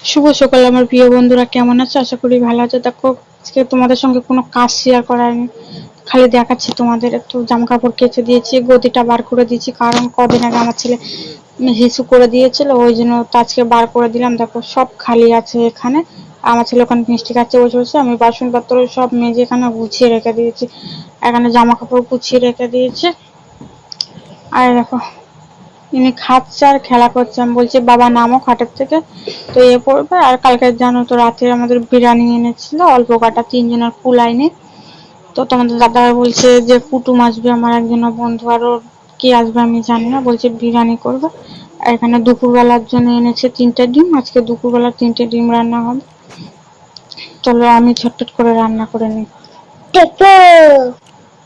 শুভ সকাল আমার প্রিয় বন্ধুরা, কেমন আছো? আশা করি ভালো আছো। দেখো আজকে তোমাদের সঙ্গে কোনো কাজ শেয়ার করায়নি, খালি দেখাচ্ছি তোমাদের। একটু জামা কাপড় কেচে দিয়েছি, গদিটা বার করে দিয়েছি, কারণ কদিন আগে আমার ছেলে হিসু করে দিয়েছিল, ওই জন্য তো আজকে বার করে দিলাম। দেখো সব খালি আছে এখানে, আমার ছেলে ওখানে মিষ্টি খাচ্ছে বসে বসে। আমি বাসনপত্র সব মেজে এখানে গুছিয়ে রেখে দিয়েছি, এখানে জামা কাপড় গুছিয়ে রেখে দিয়েছি। আর দেখো ইনি খাচ্ছে আর খেলা করছে। আমি বলছি বাবা নামো খাটের থেকে, তো এ পড়বে। আর কালকে জানো তো রাতে আমাদের বিরিয়ানি এনেছিল অল্প কাটা, 3 জনের কুলাইনি। তো তোমাদের দাদা বলছে যে কুটুম আসবে, আমার একজন বন্ধু, আরো কি আসবে আমি জানি না, বলছে বিরিয়ানি করবে। আর এখানে দুপুরবেলার জন্য এনেছে 3টে ডিম, আজকে দুপুরবেলা 3টে ডিম রান্না হবে। চলো আমি ঝটপট করে রান্না করে নিই।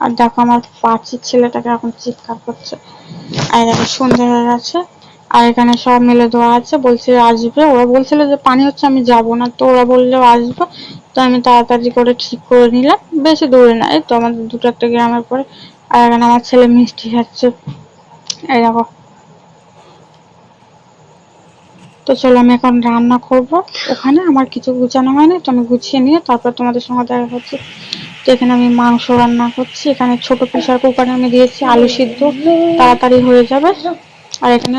আর দেখো আমার পাঁচির ছেলেটাকে এখন চিৎকার করছে। আর দেখো সন্ধ্যা হয়ে গেছে, আর এখানে সব মেলে দেওয়া আছে, বলছে আসবে। ওরা বলছিল যে পানি হচ্ছে আমি যাব না, তো ওরা বললেও আসবো। তো আমি তাড়াতাড়ি করে ঠিক করে নিলাম, বেশি দূরে না, এই তো আমাদের 2-1 গ্রামের পরে। আর এখানে আমার ছেলে মিষ্টি খাচ্ছে, এই দেখো। তো চলো আমি এখন রান্না করব। ওখানে আমার কিছু গুছানো হয়নি, তো আমি গুছিয়ে নিয়ে তারপর তোমাদের সঙ্গে দেখা হচ্ছে। তো এখানে আমি মাংস রান্না করছি, এখানে ছোট প্রেসার কুকারে আমি দিয়েছি আলু সিদ্ধ, তাড়াতাড়ি হয়ে যাবে। আর এখানে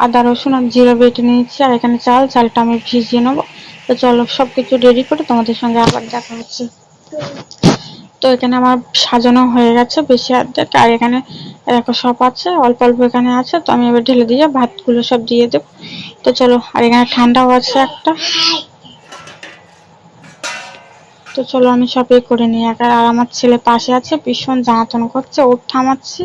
আদা রসুন আর জিরা বেটে নিয়েছি, আর এখানে চালটা আমি ভিজিয়ে নেবো। তো চলো সবকিছু রেডি করে তোমাদের সঙ্গে আবার দেখা হচ্ছে। তো এখানে আমার সাজানো হয়ে গেছে বেশি অর্ধেক, আর এখানে দেখো সব আছে, অল্প অল্প এখানে আছে। তো আমি এবার ঢেলে দিয়ে ভাতগুলো সব দিয়ে দেবো। তো চলো, আর এখানে ঠান্ডাও আছে একটা। তো চলো আমি সব করে নিই একা। আর আমার ছেলে পাশে আছে, ভীষণ জ্বালাতন করছে, ওর থামাচ্ছি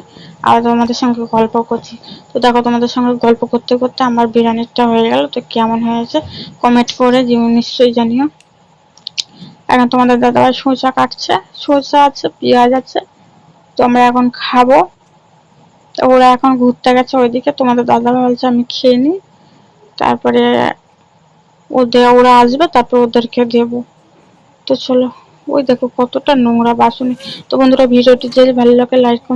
আর তোমাদের সঙ্গে গল্প করছি। তো দেখো তোমাদের সঙ্গে গল্প করতে করতে আমার বিরিয়ানিটা হয়ে গেল। তো কেমন হয়েছে কমেন্ট করে নিশ্চয়ই জানিও। এখন তোমাদের দাদাভাই শসা কাটছে, শসা আছে, পেঁয়াজ আছে। তো আমরা এখন খাবো। তো ওরা এখন ঘুরতে গেছে ওইদিকে, তোমাদের দাদাভাই বলছে আমি খেয়ে নিই, তারপরে ওরা আসবে, তারপর ওদেরকে দেবো। তো চলো, ওই দেখো কতটা নোংরা বাসনে। তো বন্ধুরা ভিডিওটি যদি ভালো লাগে লাইক কমেন্ট